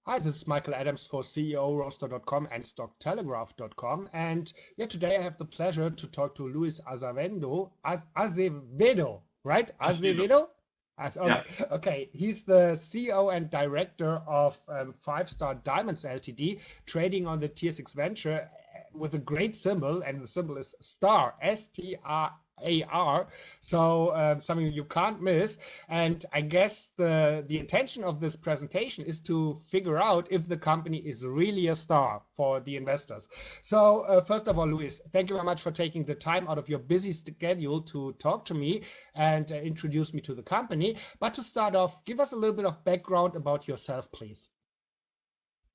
Hi, this is Michael Adams for CEORoaster.com and StockTelegraph.com. And yeah, today I have the pleasure to talk to Luis Azevedo, right? Azevedo? Yes. Okay, he's the CEO and director of 5-Star Diamonds Ltd, trading on the TSX Venture with a great symbol, and the symbol is STAR, STAR. So something you can't miss. And I guess the intention of this presentation is to figure out if the company is really a star for the investors. So first of all, Luis, thank you very much for taking the time out of your busy schedule to talk to me and introduce me to the company. But to start off, give us a little bit of background about yourself, please.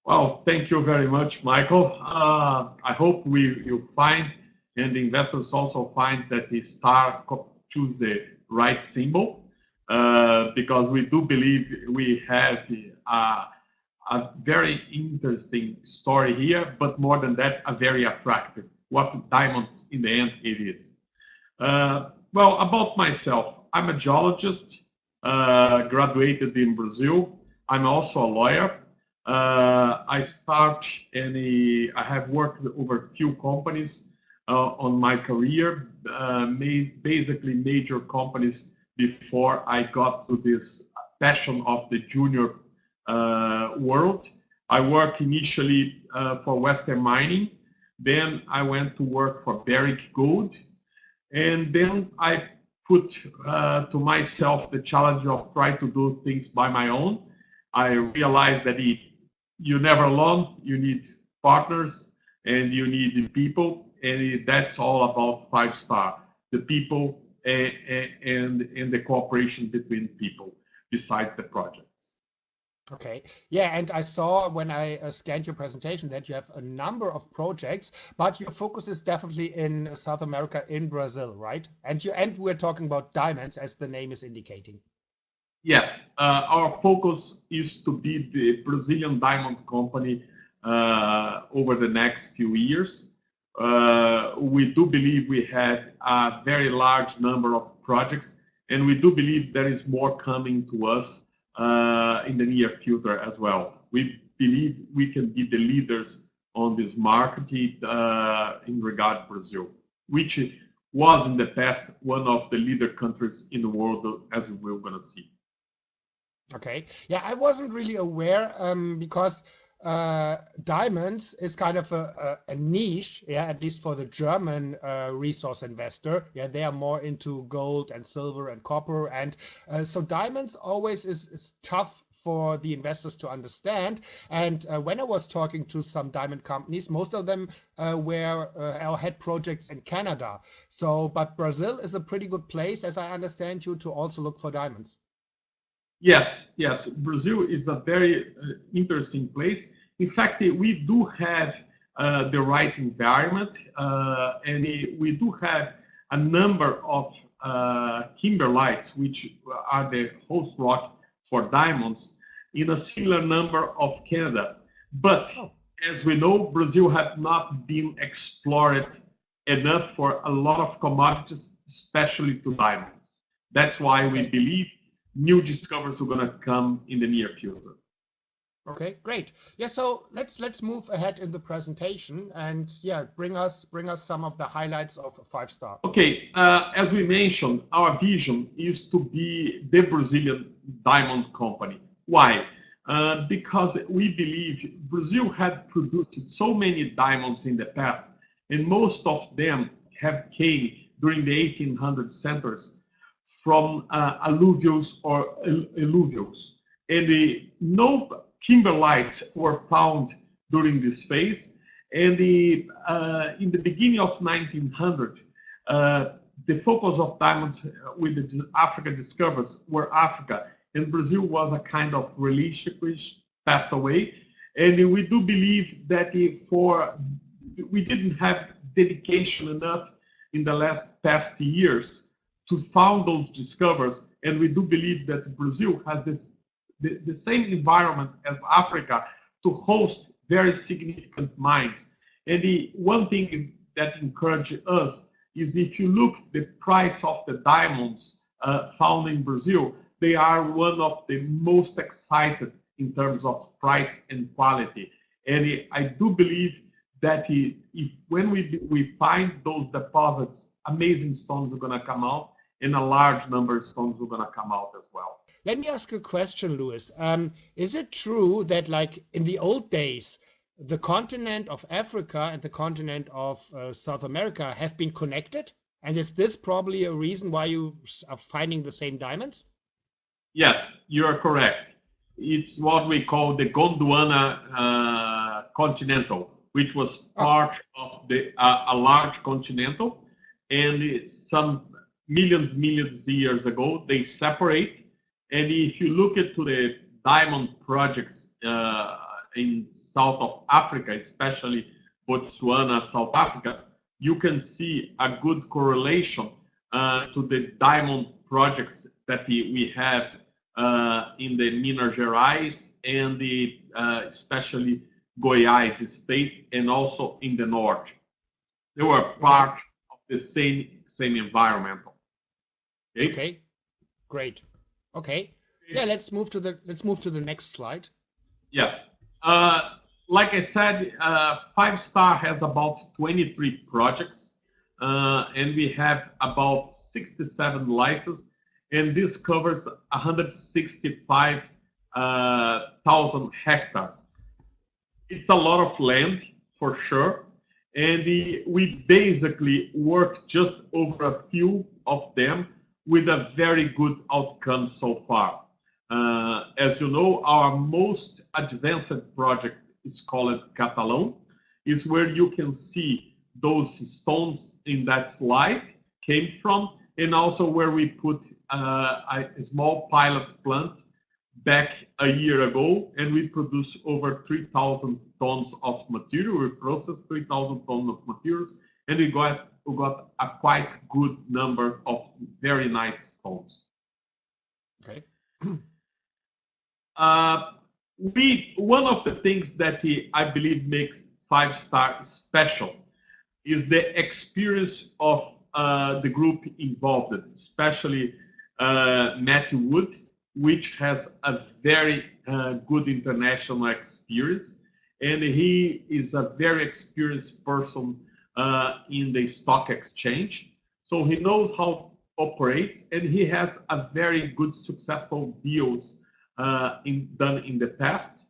Well, thank you very much, Michael. I hope you find, and the investors also find, that the star choose the right symbol, because we do believe we have a very interesting story here, but more than that, a very attractive. What diamonds in the end it is. Well, about myself, I'm a geologist, graduated in Brazil. I'm also a lawyer. I have worked with over a few companies on my career, basically major companies before I got to this passion of the junior world. I worked initially for Western Mining, then I went to work for Barrick Gold, and then I put to myself the challenge of trying to do things by my own. I realized that you're never alone. You need partners and you need people, and that's all about 5-Star. The people and the cooperation between people, besides the projects. Okay. Yeah, and I saw when I scanned your presentation that you have a number of projects, but your focus is definitely in South America, in Brazil, right? And we're talking about diamonds, as the name is indicating. Yes, our focus is to be the Brazilian diamond company over the next few years. We do believe we have a very large number of projects, and we do believe there is more coming to us in the near future as well. We believe we can be the leaders on this market in regard to Brazil, which was in the past one of the leader countries in the world, as we're going to see. Okay. Yeah, I wasn't really aware because diamonds is kind of a niche, yeah, at least for the German resource investor. Yeah, they are more into gold and silver and copper, and so diamonds always is tough for the investors to understand. And when I was talking to some diamond companies, most of them had projects in Canada. So, but Brazil is a pretty good place, as I understand you, to also look for diamonds. Yes, yes. Brazil is a very interesting place. In fact, we do have the right environment, and we do have a number of kimberlites, which are the host rock for diamonds, in a similar number of Canada. But as we know, Brazil has not been explored enough for a lot of commodities, especially to diamonds. That's why we believe new discoveries are going to come in the near future. Okay, great. Yeah, so let's move ahead in the presentation and yeah, bring us some of the highlights of 5-Star. Okay, as we mentioned, our vision is to be the Brazilian diamond company. Why? Because we believe Brazil had produced so many diamonds in the past, and most of them have came during the 1800 centuries from alluvials or alluvials, and no kimberlites were found during this phase. And in the beginning of 1900, the focus of diamonds with the Africa discoveries were Africa, and Brazil was a kind of religion which passed away. And we do believe that we didn't have dedication enough in the past years to found those discoveries, and we do believe that Brazil has the same environment as Africa to host very significant mines. And the one thing that encourages us is, if you look the price of the diamonds found in Brazil, they are one of the most excited in terms of price and quality. And I do believe that when we find those deposits, amazing stones are going to come out, and a large number of stones are going to come out as well. Let me ask you a question, Luis. Is it true that, like in the old days, the continent of Africa and the continent of South America have been connected? And is this probably a reason why you are finding the same diamonds? Yes, you are correct. It's what we call the Gondwana Continental, which was part of a large continental, and some millions years ago they separate. And if you look at the diamond projects in South of Africa, especially Botswana, South Africa, you can see a good correlation to the diamond projects that we have in the Minas Gerais and the especially Goiás state, and also in the north. They were part of the same environmental. Okay, great. Okay, yeah, let's move to the next slide. Yes, like I said, 5-Star has about 23 projects, and we have about 67 licenses, and this covers 165,000 hectares. It's a lot of land for sure, and we basically worked just over a few of them with a very good outcome so far. As you know, our most advanced project is called CATALAO. Is where you can see those stones in that slide came from, and also where we put a small pilot plant back a year ago, and we produced over 3,000 tons of material. We processed 3,000 tons of materials, and we got a quite good number of very nice stones. Okay. One of the things that I believe makes 5-Star special is the experience of the group involved, especially Matthew Wood, which has a very good international experience, and he is a very experienced person in the stock exchange. So he knows how it operates, and he has a very good successful deals done in the past.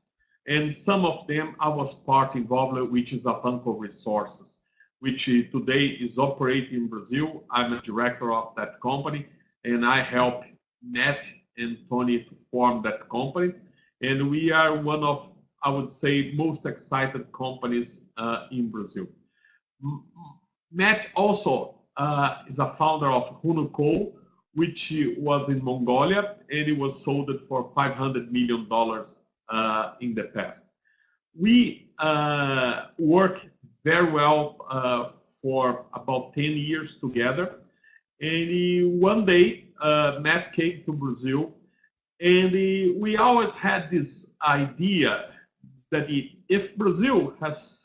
And some of them I was part involved, which is Avanco Resources, which today is operating in Brazil. I'm a director of that company, and I help Matt and Tony to form that company. And we are one of, I would say, most excited companies in Brazil. Matt also is a founder of Hunuco, which was in Mongolia, and it was sold for $500 million in the past. We work very well for about 10 years together. And one day, Matt came to Brazil, and we always had this idea that if Brazil has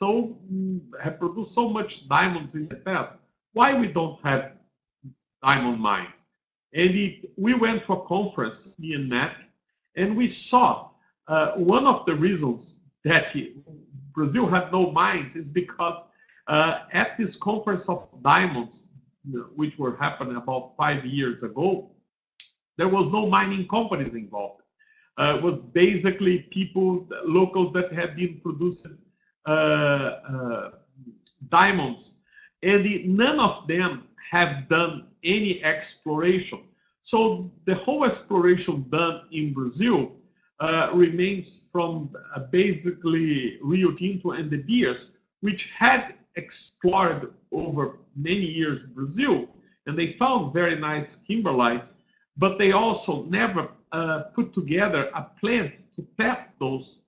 produced so much diamonds in the past, why we don't have diamond mines? And we went to a conference, me and Matt, and we saw one of the reasons that Brazil had no mines is because at this conference of diamonds, which were happening about 5 years ago, there was no mining companies involved. It was basically people, locals that had been producing diamonds, and none of them have done any exploration. So the whole exploration done in Brazil remains from basically Rio Tinto and De Beers, which had explored over many years Brazil, and they found very nice kimberlites, but they also never put together a plant to test those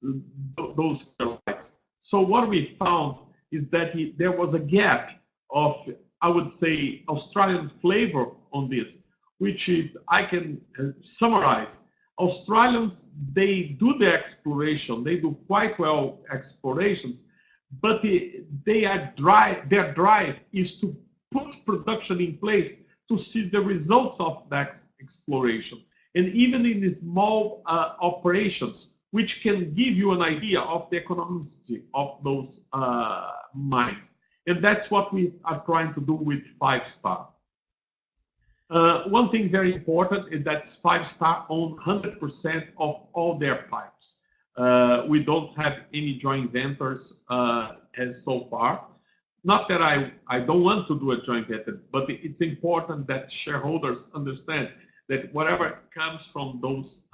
kimberlites. So what we found is that there was a gap of, I would say, Australian flavor on this, which I can summarize. Australians, they do the exploration, they do quite well explorations, but their drive is to put production in place to see the results of that exploration. and even in the small operations, which can give you an idea of the economicity of those mines. And that's what we are trying to do with 5-star. One thing very important is that 5-star own 100% of all their pipes. We don't have any joint ventures as so far. Not that I don't want to do a joint venture, but it's important that shareholders understand that whatever comes from those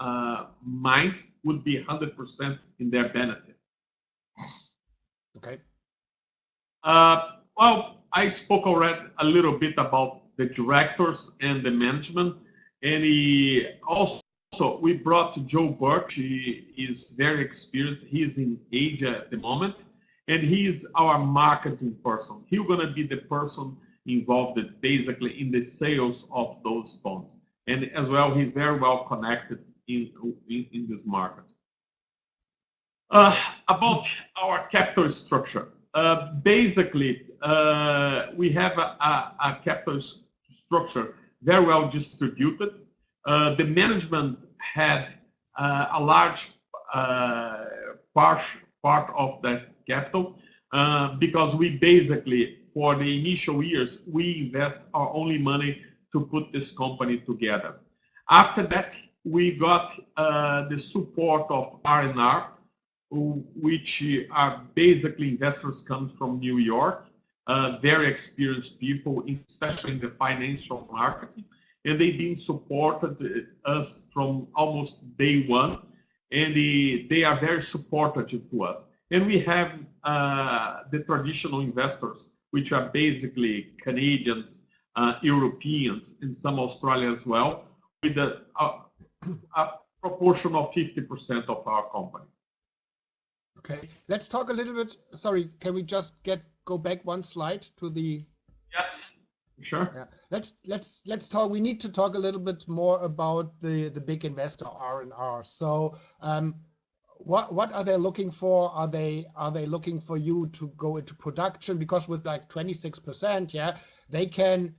mines would be 100% in their benefit. Okay. Well, I spoke already a little bit about the directors and the management, and we brought Joe Burke. He is very experienced. He is in Asia at the moment, and he is our marketing person. He's going to be the person involved basically in the sales of those stones. And as well, he's very well connected in this market. About our capital structure. Basically, we have a capital structure very well distributed. The management had a large part of that capital because we basically, for the initial years, we invest our only money to put this company together. After that, we got the support of R&R, which are basically investors come from New York, very experienced people, especially in the financial market, and they've been supported us from almost day one, and they are very supportive to us. And we have the traditional investors, which are basically Canadians, Europeans, and some Australian as well, with a proportion of 50% of our company. Okay, let's talk a little bit. Sorry, can we just go back one slide to the? Yes, sure. Yeah. Let's talk. We need to talk a little bit more about the big investor R&R. So, what are they looking for? Are they looking for you to go into production? Because with like 26%, yeah, they can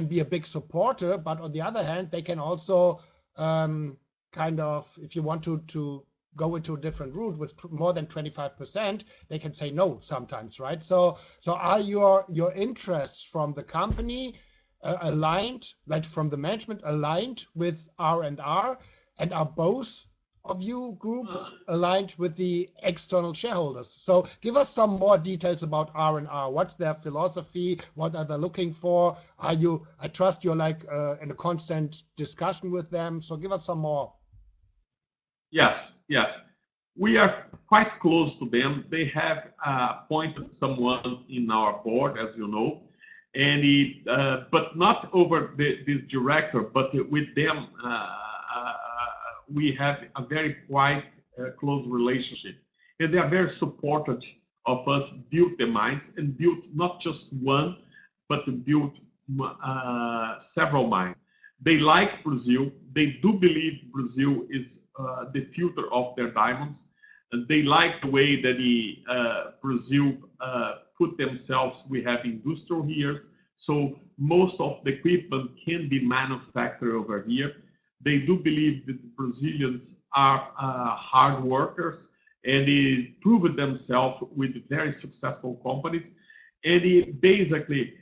be a big supporter, but on the other hand, they can also kind of, if you want to go into a different route with more than 25%, they can say no sometimes, right? So are your interests from the company aligned, like from the management aligned with R&R, and are both of you groups aligned with the external shareholders? So give us some more details about R&R. What's their philosophy? What are they looking for? I trust you're like in a constant discussion with them. So give us some more. Yes. We are quite close to them. They have appointed someone in our board, as you know, and but not over this director, but with them. We have a very quite close relationship, and they are very supportive of us build the mines and build not just one, but to build several mines. They like Brazil. They do believe Brazil is the future of their diamonds. And they like the way that Brazil put themselves. We have industrial here, so most of the equipment can be manufactured over here. They do believe that the Brazilians are hard workers, and they proved themselves with very successful companies. And basically,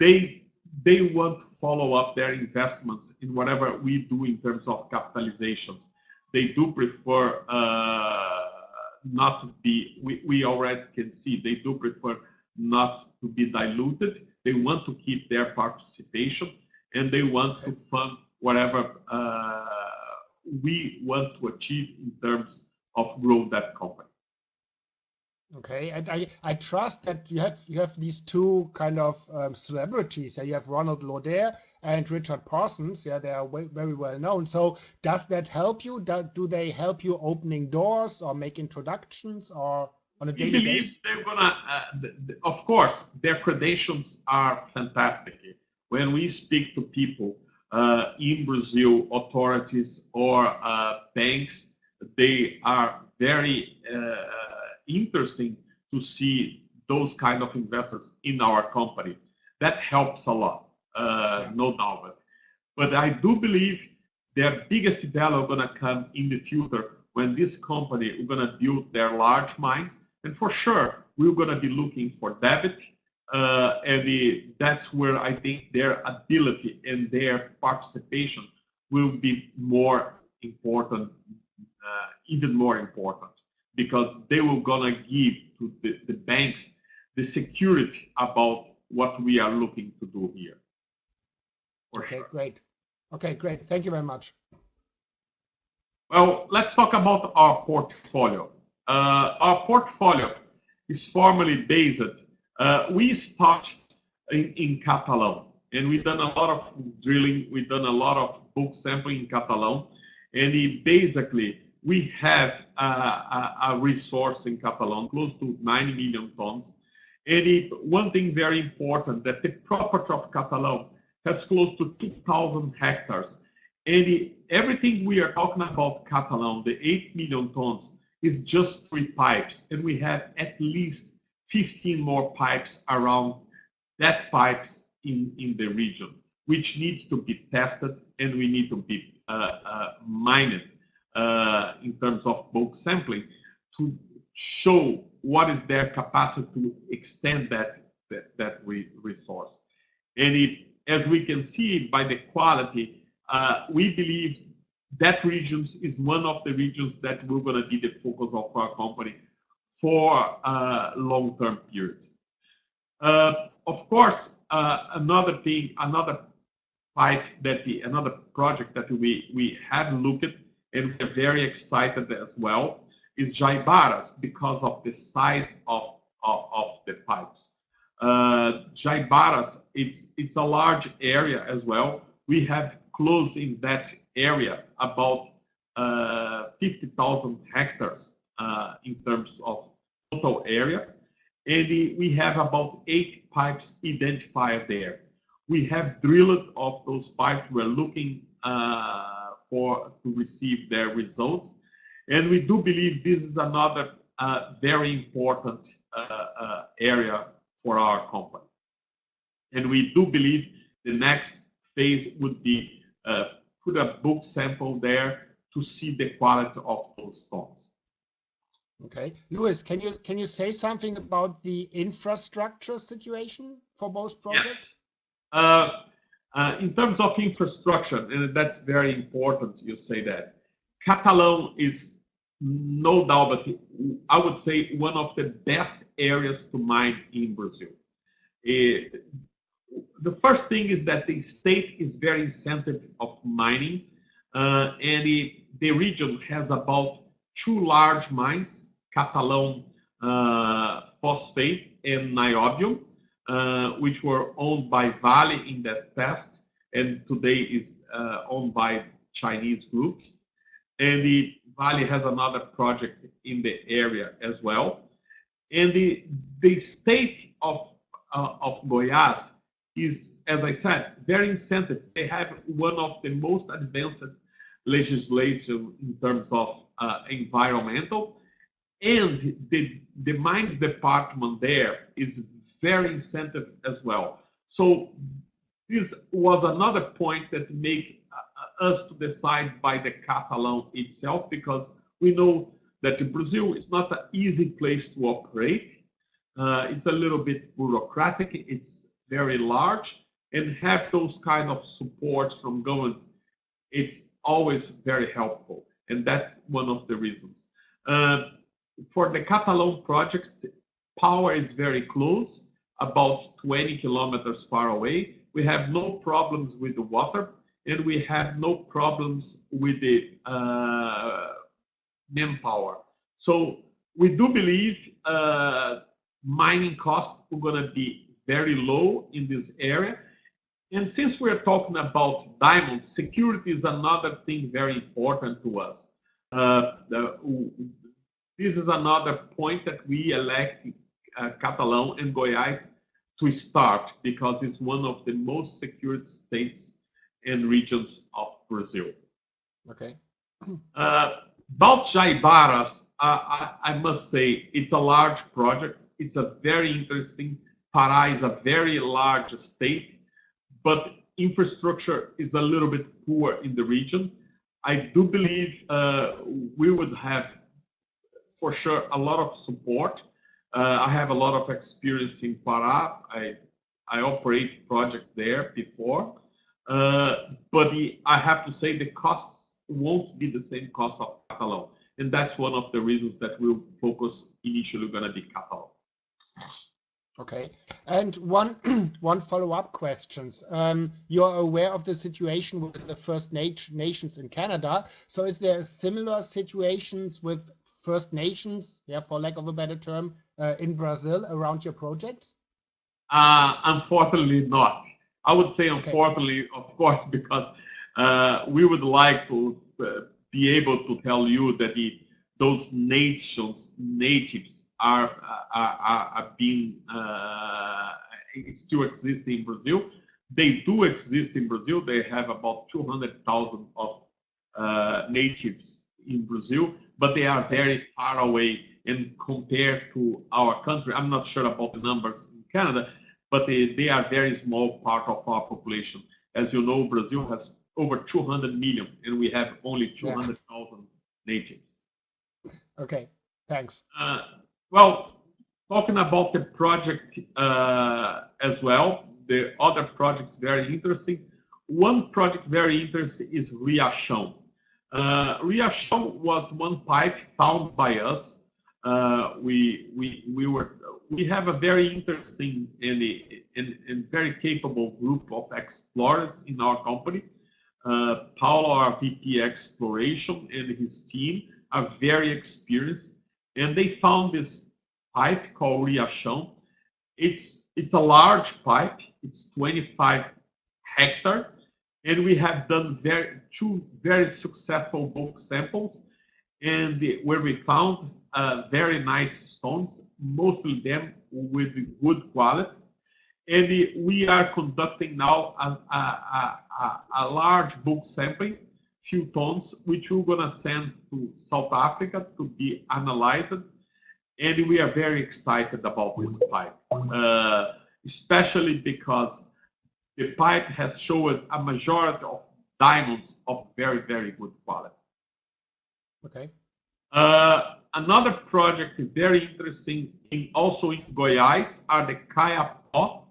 they want to follow up their investments in whatever we do in terms of capitalizations. They do prefer not to be, we already can see, they do prefer not to be diluted. They want to keep their participation, and they want to fund whatever we want to achieve in terms of grow that company. Okay, and I trust that you have these two kind of celebrities. You have Ronald Lauder and Richard Parsons. Yeah, they are very well known. So does that help you? Do they help you opening doors or make introductions or on a daily basis? We believe they're gonna. Of course, their credentials are fantastic. When we speak to people in Brazil, authorities or banks, they are very interesting to see those kind of investors in our company. That helps a lot, no doubt. But I do believe their biggest value going to come in the future when this company is going to build their large mines. And for sure, we're going to be looking for debit. That's where I think their ability and their participation will be more important, even more important, because they will going to give to the banks the security about what we are looking to do here. Okay, great. Okay, great. Thank you very much. Well, let's talk about our portfolio. Our portfolio is formally based. We start in CATALAO, and we've done a lot of drilling. We've done a lot of bulk sampling in CATALAO, and basically we have a resource in CATALAO close to 9 million tons. And one thing very important, that the property of CATALAO has close to 2,000 hectares. And everything we are talking about CATALAO, the 8 million tons, is just 3 pipes. And we have at least 15 more pipes around that pipes in the region, which needs to be tested, and we need to be mined in terms of bulk sampling to show what is their capacity to extend that resource. And as we can see by the quality, we believe that region is one of the regions that we're going to be the focus of our company for a long-term period. Of course, another project that we have looked at and we're very excited as well is JAIBARAS, because of the size of the pipes. JAIBARAS, it's a large area as well. We have close in that area about 50,000 hectares in terms of total area, and we have about 8 pipes identified there. We have drilled of those pipes. We're looking to receive their results, and we do believe this is another very important area for our company. And we do believe the next phase would be put a bulk sample there to see the quality of those stones. Okay, Luis, can you say something about the infrastructure situation for both projects? Yes. In terms of infrastructure, and that's very important you say that, CATALAO is no doubt, but I would say one of the best areas to mine in Brazil. The first thing is that the state is very incentive of mining, and the region has about 2 large mines, CATALAO phosphate and niobium, which were owned by Vale in that past, and today is owned by Chinese group. And the Vale has another project in the area as well. And the state of Goiás is, as I said, very incentive. They have one of the most advanced legislation in terms of environmental, and the mines department there is very incentive as well. So this was another point that make us to decide by the CATALAO itself, because we know that Brazil is not an easy place to operate. It's a little bit bureaucratic. It's very large, and have those kind of supports from government. It's always very helpful, and that's one of the reasons. For the CATALAO projects, power is very close, about 20 kilometers far away. We have no problems with the water, and we have no problems with the manpower. So we do believe mining costs are going to be very low in this area. And since we're talking about diamonds, security is another thing very important to us. This is another point that we elect CATALAO and Goiás to start, because it's one of the most secured states and regions of Brazil. Okay. About JAIBARAS, I must say it's a large project. It's a very interesting. Pará is a very large state, but infrastructure is a little bit poor in the region. I do believe we would have, for sure, a lot of support. I have a lot of experience in Pará. I operate projects there before, but I have to say the costs won't be the same cost of CATALAO, and that's one of the reasons that we'll focus initially going to be CATALAO. Okay, and one follow-up questions. You're aware of the situation with the First Nations in Canada. So is there similar situations with First Nations, yeah, for lack of a better term, in Brazil around your projects? Unfortunately not. I would say unfortunately, okay. Of course, because we would like to be able to tell you that those natives are being still exist in Brazil. They do exist in Brazil. They have about 200,000 of natives in Brazil, but they are very far away. And compared to our country, I'm not sure about the numbers in Canada, but they are very small part of our population. As you know, Brazil has over 200 million, and we have only 200,000 natives. Okay, thanks. Well, talking about the project as well, the other projects very interesting. One project very interesting is RIACHAO. RIACHAO was one pipe found by us. We have a very interesting and very capable group of explorers in our company. Paulo, our VP Exploration, and his team are very experienced, and they found this pipe called RIACHAO. It's a large pipe. It's 25 hectares, and we have done two very successful bulk samples, and where we found very nice stones, most of them with good quality. And we are conducting now a large bulk sampling, few tons, which we're going to send to South Africa to be analyzed. And we are very excited about this pipe, especially because the pipe has shown a majority of diamonds of very, very good quality. Okay. Another project very interesting, also in Goiás, are the CATALAO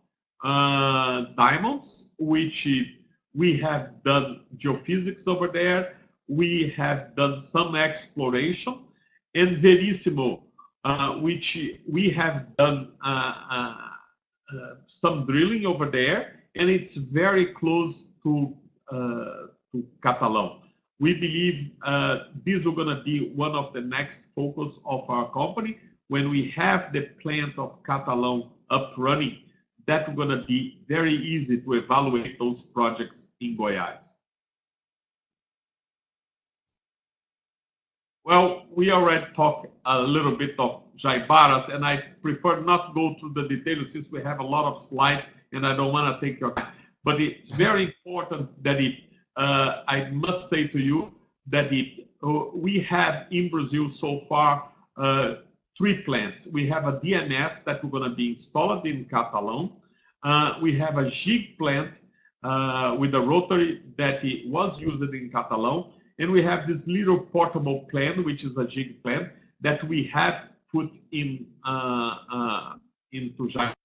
diamonds, which we have done geophysics over there. We have done some exploration, and Verissimo, which we have done some drilling over there, and it's very close to CATALAO. We believe this is going to be one of the next focus of our company. When we have the plant of CATALAO up running, that's going to be very easy to evaluate those projects in Goiás. Well, we already talked a little bit of JAIBARAS, and I prefer not to go through the details since we have a lot of slides and I don't want to take your time. But it's very important that I must say to you that we have in Brazil so far 3 plants. We have a DMS that we're going to be installed in CATALAO. We have a jig plant with a rotary that was used in CATALAO. And we have this little portable plant, which is a jig plant that we have put into JAIBARAS.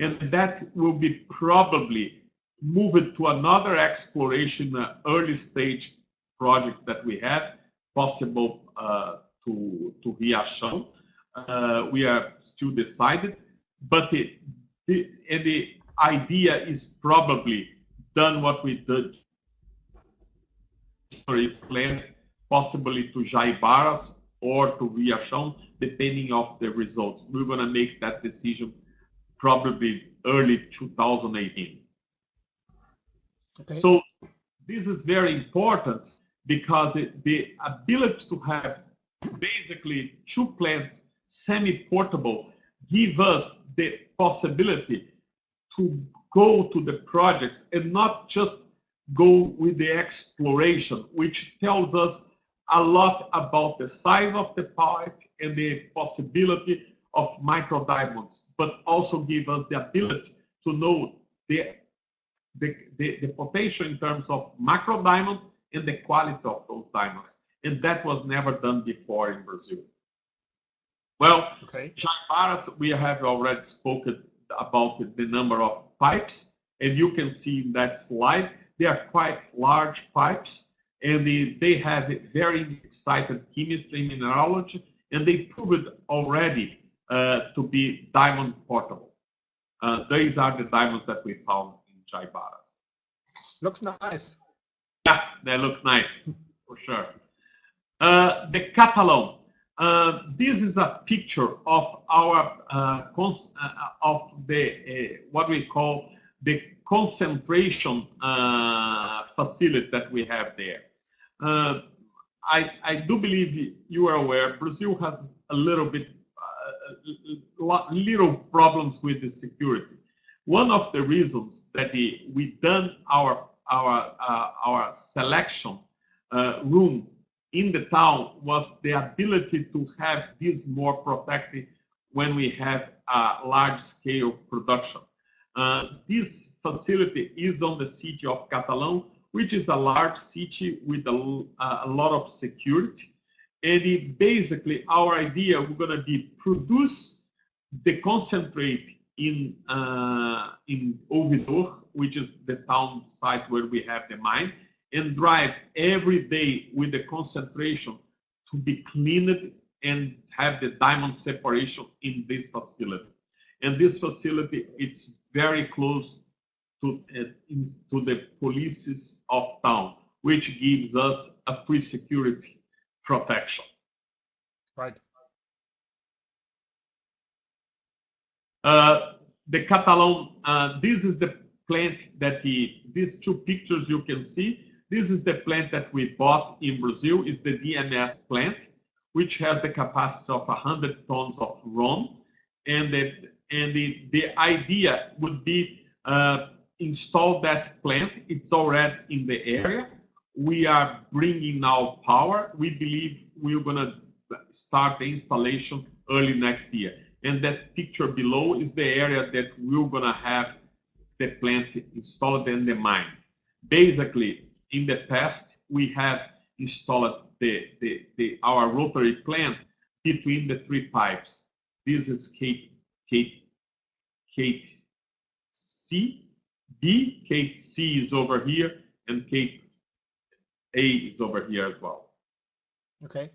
And that will be probably moved to another exploration early stage project that we have, possible to RIACHAO. We are still decided, but the idea is probably done what we did plant, possibly to JAIBARAS or to RIACHAO, depending of the results. We're going to make that decision probably early 2018. Okay. So this is very important because the ability to have basically 2 plants semi-portable give us the possibility to go to the projects and not just go with the exploration, which tells us a lot about the size of the pipe and the possibility of micro diamonds, but also give us the ability to know the potential in terms of macro diamond and the quality of those diamonds. And that was never done before in Brazil. Well, JAIBARAS, we have already spoken about the number of pipes, and you can see in that slide, they are quite large pipes, and they have a very excited chemistry, mineralogy, and they proved already to be diamond portable. These are the diamonds that we found in JAIBARAS. Looks nice. Yeah, they look nice, for sure. The CATALAO. This is a picture of our what we call the concentration facility that we have there. I do believe you are aware Brazil has a little bit little problems with the security. One of the reasons that we done our selection room in the town was the ability to have this more protected when we have a large-scale production. This facility is on the city of CATALAO, which is a large city with a lot of security. And basically, our idea, we're going to be produce the concentrate in Ouvidor, which is the town site where we have the mine, and drive every day with the concentration to be cleaned and have the diamond separation in this facility. And this facility, it's very close to the polices of town, which gives us a free security protection. Right. The CATALAO, this is the plant that these two pictures you can see. This is the plant that we bought in Brazil, is the DMS plant, which has the capacity of 100 tons of ROM. And the idea would be install that plant. It's already in the area. We are bringing now power. We believe we're going to start the installation early next year. And that picture below is the area that we're going to have the plant installed in the mine. Basically, in the past, we have installed our rotary plant between the three pipes. This is Kate C, B, Kate C is over here, and Kate A is over here as well. Okay.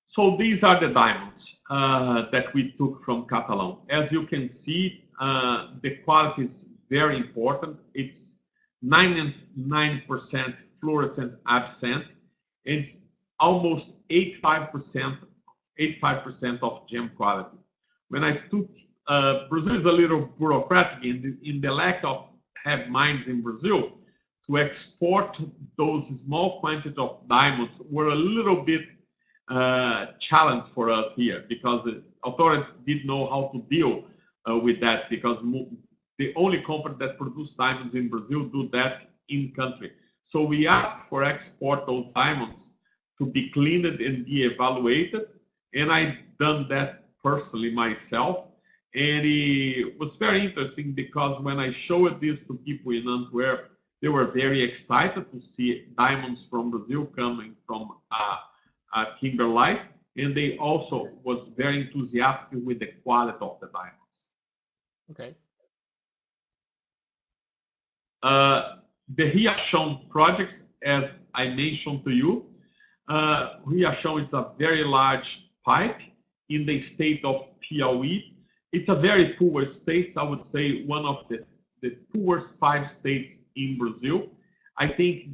So these are the diamonds that we took from CATALAO. As you can see, the quality is very important. It's 99% fluorescent absent. It's almost 85% of gem quality. When I took, Brazil is a little bureaucratic in the lack of have mines in Brazil, to export those small quantity of diamonds were a little bit challenge for us here, because the authorities didn't know how to deal with that, because the only company that produce diamonds in Brazil do that in country. So we asked for export those diamonds to be cleaned and be evaluated, and I done that personally myself. And it was very interesting, because when I showed this to people in Antwerp, they were very excited to see diamonds from Brazil coming from kimberlite, and they also was very enthusiastic with the quality of the diamonds. Okay. The RIACHAO projects, as I mentioned to you, RIACHAO is a very large pipe in the state of Piauí. It's a very poor state. I would say one of the poorest 5 states in Brazil. I think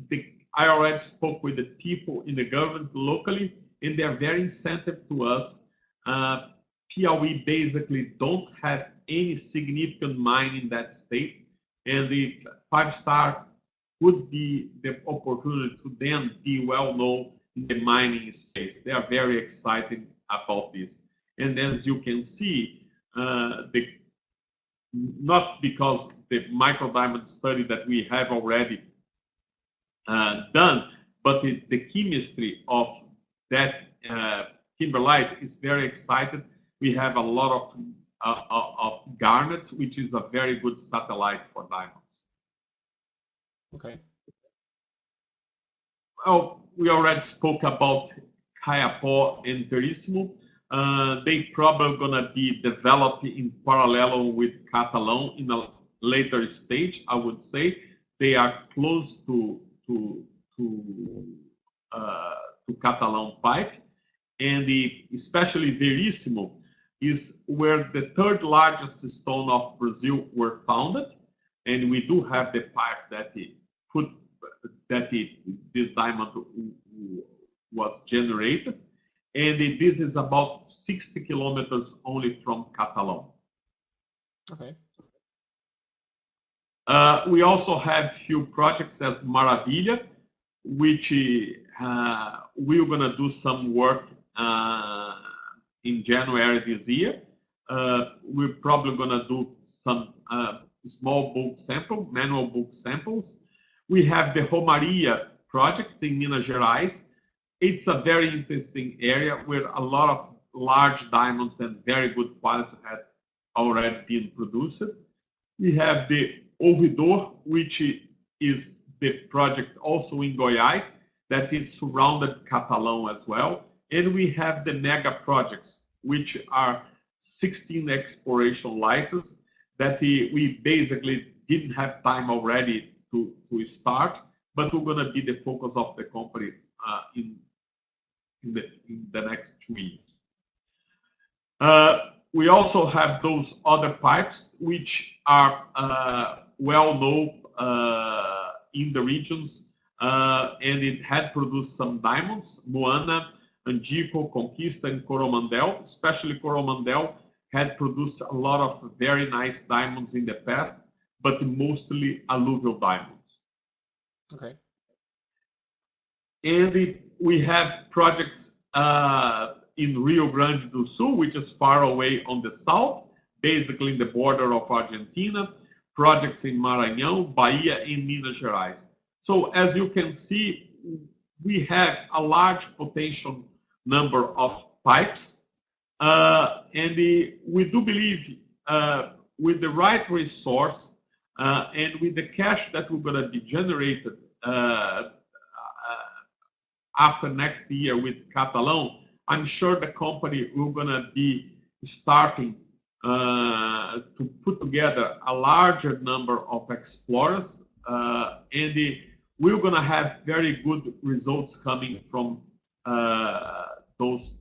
I already spoke with the people in the government locally, and they're very incentive to us. Piauí basically don't have any significant mine in that state, and the 5-star would be the opportunity to then be well known in the mining space. They are very excited about this. And as you can see, not because the micro diamond study that we have already done, but the chemistry of that kimberlite is very excited. We have a lot of garnets, which is a very good satellite for diamonds. Okay. Well, we already spoke about CATALAO and Verissimo. They probably gonna be developed in parallel with CATALAO in a later stage. I would say they are close to CATALAO pipe, and especially Verissimo is where the third largest stone of Brazil were founded, and we do have the pipe that this diamond was generated, and this is about 60 kilometers only from CATALAO. Okay. We also have few projects as Maravilha, which we're gonna do some work in January this year. We're probably gonna do some small bulk sample, manual bulk samples. We have the Romaria project in Minas Gerais. It's a very interesting area where a lot of large diamonds and very good quality have already been produced. We have the Ouvidor, which is the project also in Goiás that is surrounded CATALAO as well. And we have the mega projects, which are 16 exploration licenses that we basically didn't have time already to start, but we're going to be the focus of the company in the next 2 years. We also have those other pipes which are well known in the regions, and it had produced some diamonds: Moana, Angico, Conquista, and Coromandel. Especially Coromandel had produced a lot of very nice diamonds in the past, but mostly alluvial diamonds. Okay. And we have projects in Rio Grande do Sul, which is far away on the south, basically in the border of Argentina, projects in Maranhão, Bahia, and Minas Gerais. So as you can see, we have a large potential number of pipes, and we do believe with the right resource and with the cash that we're going to be generated after next year with CATALAO, I'm sure the company will going to be starting to put together a larger number of explorers, and we're going to have very good results coming from those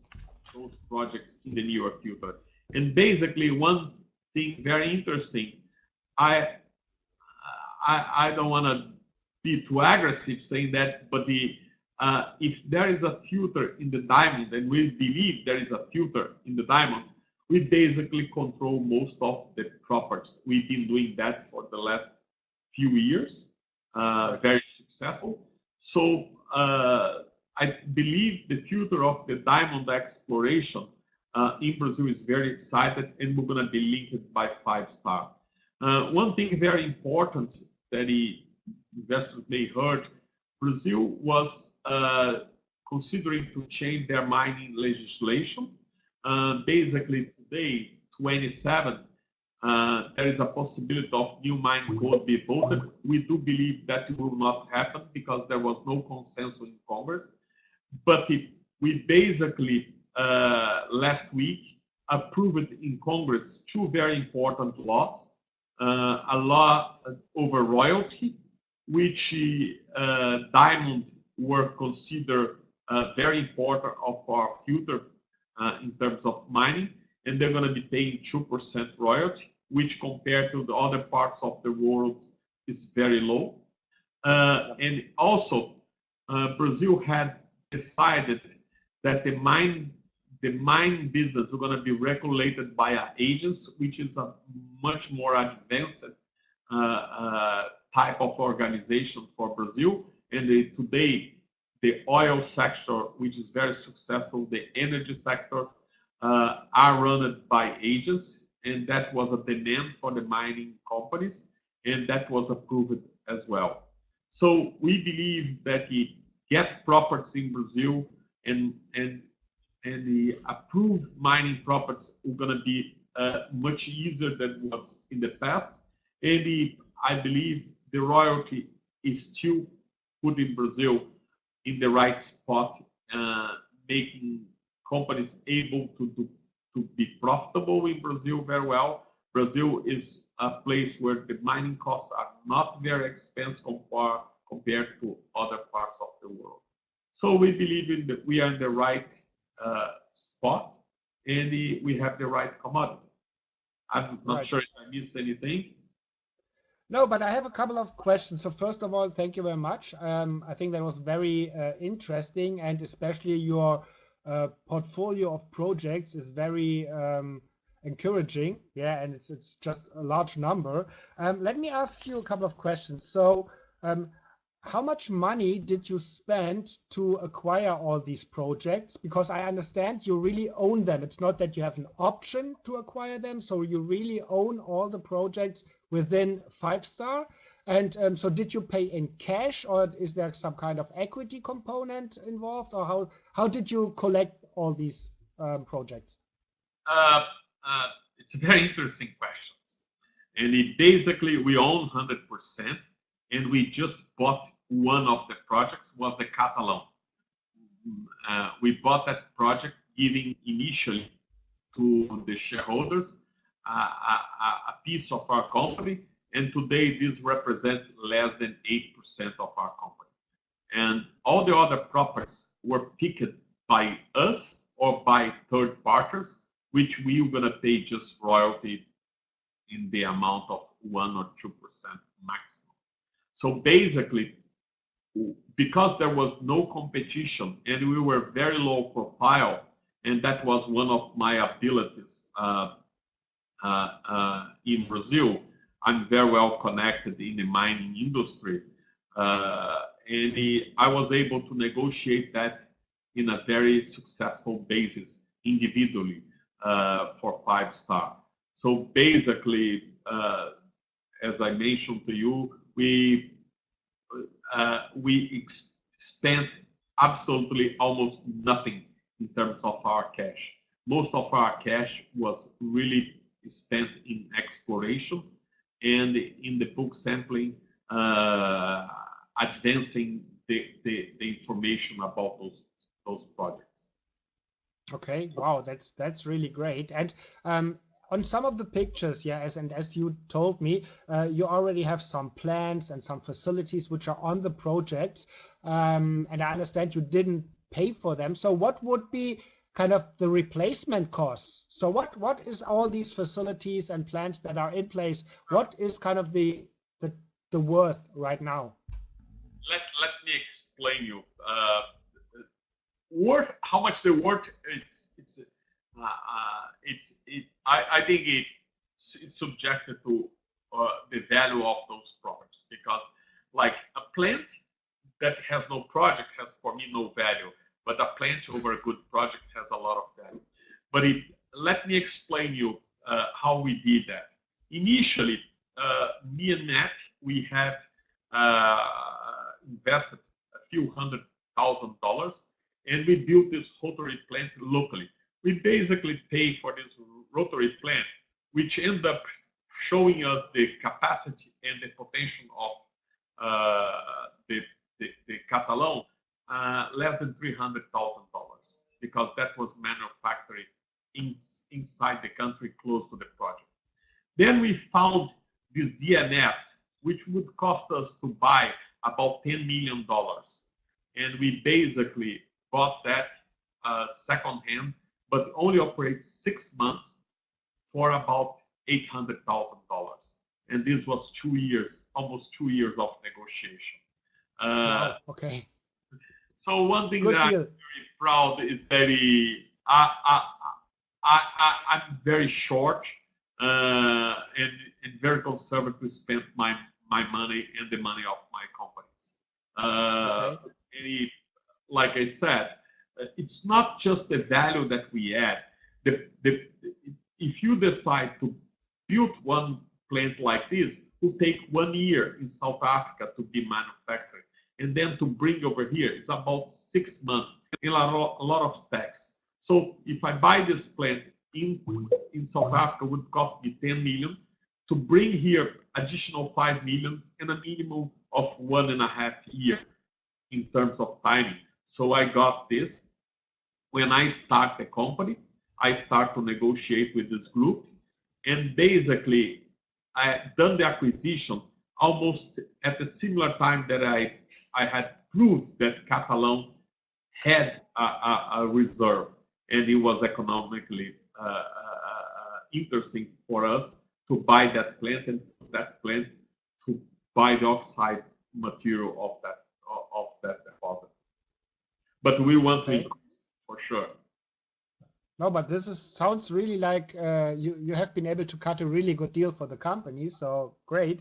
projects in the near future. And basically, one thing very interesting, I don't want to be too aggressive saying that, but if there is a filter in the diamond, and we believe there is a filter in the diamond, we basically control most of the properties. We've been doing that for the last few years, very successful. So I believe the future of the diamond exploration in Brazil is very excited, and we're going to be linked by 5-star. One thing very important that investors may heard, Brazil was considering to change their mining legislation. Basically today, 27, there is a possibility of new mining code be voted. We do believe that will not happen because there was no consensus in Congress. But we basically last week approved in Congress 2 very important laws. A law over royalty, which diamond were considered very important of our future in terms of mining, and they're going to be paying 2% royalty, which compared to the other parts of the world is very low. And also, Brazil had decided that the mine business is going to be regulated by an agency, which is a much more advanced type of organization for Brazil. And today, the oil sector, which is very successful, the energy sector, are run by agents, and that was a demand for the mining companies, and that was approved as well. So we believe that the get properties in Brazil and the approved mining properties are going to be much easier than was in the past. And I believe the royalty is still putting Brazil in the right spot, making companies able to be profitable in Brazil very well. Brazil is a place where the mining costs are not very expensive compared to other parts of the world. So we believe that we are in the right spot, and we have the right commodity. I'm not sure if I missed anything. No, but I have a couple of questions. So first of all, thank you very much. I think that was very interesting, and especially your portfolio of projects is very encouraging. Yeah, and it's just a large number. Let me ask you a couple of questions. So how much money did you spend to acquire all these projects? Because I understand you really own them. It's not that you have an option to acquire them. So you really own all the projects within 5-star. And so did you pay in cash, or is there some kind of equity component involved? Or how did you collect all these projects? It's a very interesting question. And basically, we own 100%. And we just bought one of the projects, was the CATALAO. We bought that project, giving initially to the shareholders a piece of our company, and today this represents less than 8% of our company. And all the other properties were picked by us or by third parties, which we were going to pay just royalty in the amount of 1 or 2% maximum. So basically, because there was no competition and we were very low profile, and that was one of my abilities in Brazil, I'm very well connected in the mining industry, and I was able to negotiate that in a very successful basis individually for 5-star. So basically, as I mentioned to you, we spent absolutely almost nothing in terms of our cash. Most of our cash was really spent in exploration and in the book sampling, advancing the information about those projects. Okay, wow, that's really great. And on some of the pictures, yeah, as you told me, you already have some plans and some facilities which are on the projects, and I understand you didn't pay for them. So what would be kind of the replacement costs? So what is all these facilities and plans that are in place? What is kind of the worth right now? Let me explain you. Worth, how much they're worth? I think it's subjected to the value of those properties, because like a plant that has no project has for me no value, but a plant over a good project has a lot of value. But let me explain you how we did that. Initially, me and Matt, we have invested a few $100,000, and we built this rotary plant locally. We basically pay for this rotary plant, which ended up showing us the capacity and the potential of the CATALAO, less than $300,000, because that was manufactured inside the country close to the project. Then we found this DNS, which would cost us to buy about $10 million. And we basically bought that secondhand, but only operates 6 months for about $800,000. And this was 2 years, almost 2 years of negotiation. Wow, okay. So one thing that I'm very proud is that I'm very short and very conservative to spend my money and the money of my companies. Okay. Like I said, it's not just the value that we add. If you decide to build one plant like this, it will take 1 year in South Africa to be manufactured. And then to bring over here, it's about 6 months and a lot of tax. So if I buy this plant in South Africa, it would cost me 10 million. To bring here additional 5 million and a minimum of 1.5 years in terms of timing. So I got this. When I start the company, I start to negotiate with this group, and basically I done the acquisition almost at the similar time that I had proved that CATALAO had a reserve, and it was economically interesting for us to buy that plant and that plant to buy the oxide material of that deposit. But we want to increase for sure. No, but this sounds really like you have been able to cut a really good deal for the company. So great.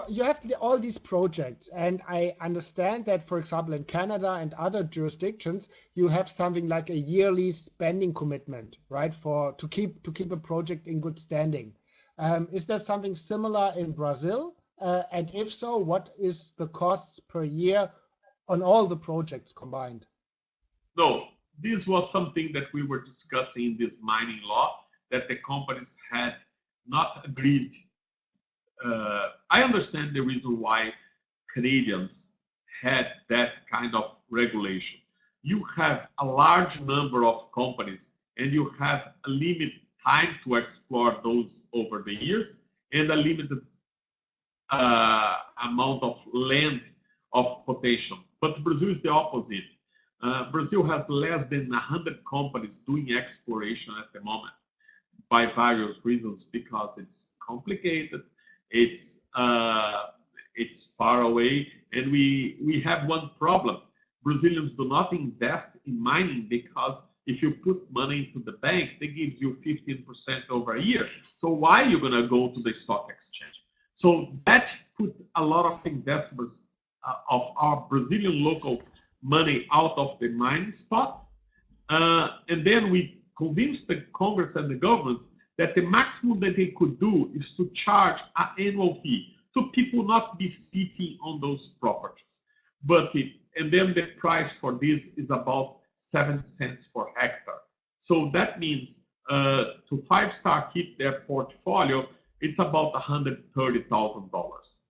You have all these projects, and I understand that, for example, in Canada and other jurisdictions, you have something like a yearly spending commitment, right? To keep a project in good standing. Is there something similar in Brazil? And if so, what is the costs per year on all the projects combined? No, this was something that we were discussing in this mining law that the companies had not agreed. I understand the reason why Canadians had that kind of regulation. You have a large number of companies and you have a limited time to explore those over the years and a limited amount of land of potential. But Brazil is the opposite. Brazil has less than 100 companies doing exploration at the moment by various reasons, because it's complicated, it's far away, and we have one problem. Brazilians do not invest in mining because if you put money into the bank, they give you 15% over a year. So why are you going to go to the stock exchange? So that put a lot of investors of our Brazilian local money out of the mining spot. And then we convinced the Congress and the government that the maximum that they could do is to charge an annual fee to people not be sitting on those properties. And then the price for this is about 7 cents per hectare. So that means to 5 Star keep their portfolio, it's about $130,000.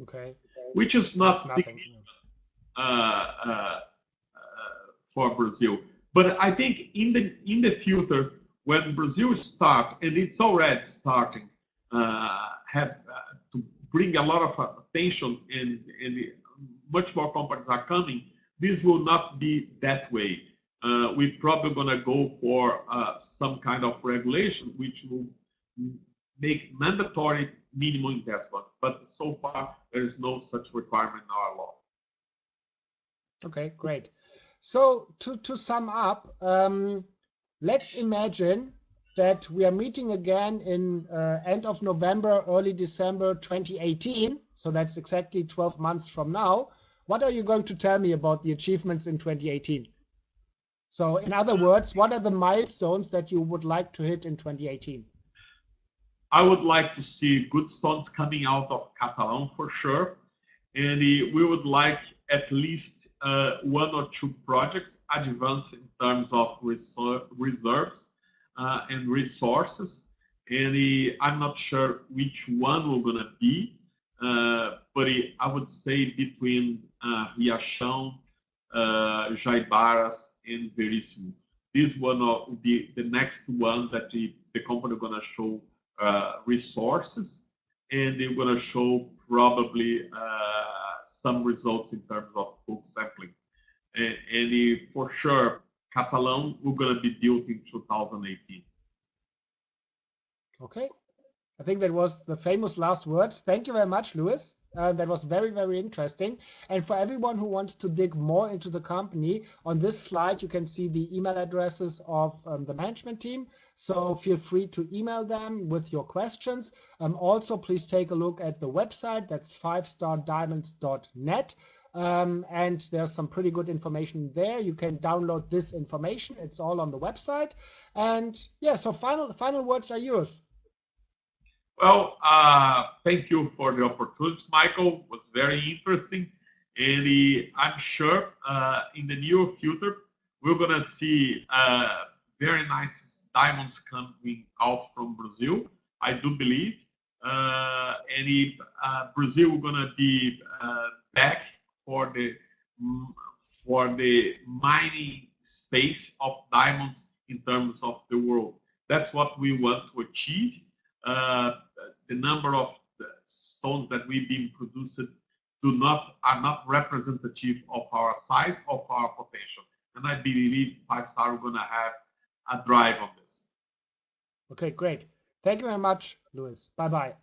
Okay. Which is not significant for Brazil. But I think in the future, when Brazil starts, and it's already starting, have to bring a lot of attention, and much more companies are coming, this will not be that way. We're probably going to go for some kind of regulation which will make mandatory minimum investment. But so far, there is no such requirement in our law. Okay, great. So to sum up, let's imagine that we are meeting again in end of November, early December 2018. So that's exactly 12 months from now. What are you going to tell me about the achievements in 2018? So in other words, what are the milestones that you would like to hit in 2018? I would like to see good stones coming out of CATALAO for sure. And we would like at least 1 or 2 projects advance in terms of reserves and resources. And I'm not sure which one we're going to be, but I would say between RIACHAO, JAIBARAS, and Verissimo. This one will be the next one that the company is going to show resources, and they're going to show probably some results in terms of bulk sampling. And for sure, CATALAO we're going to be built in 2018. Okay. I think that was the famous last words. Thank you very much, Luis. That was very, very interesting. And for everyone who wants to dig more into the company, on this slide, you can see the email addresses of the management team. So feel free to email them with your questions. Also, please take a look at the website. That's 5stardiamonds.net. And there's some pretty good information there. You can download this information. It's all on the website. And yeah, so final words are yours. Well, thank you for the opportunity, Michael. It was very interesting. And I'm sure in the near future, we're going to see very nice diamonds coming out from Brazil. I do believe. Brazil gonna be back for the mining space of diamonds in terms of the world. That's what we want to achieve. The number of stones that we've been producing are not representative of our size, of our potential. And I believe 5-Star are gonna have a drive on this. Okay, great. Thank you very much, Luis. Bye-bye.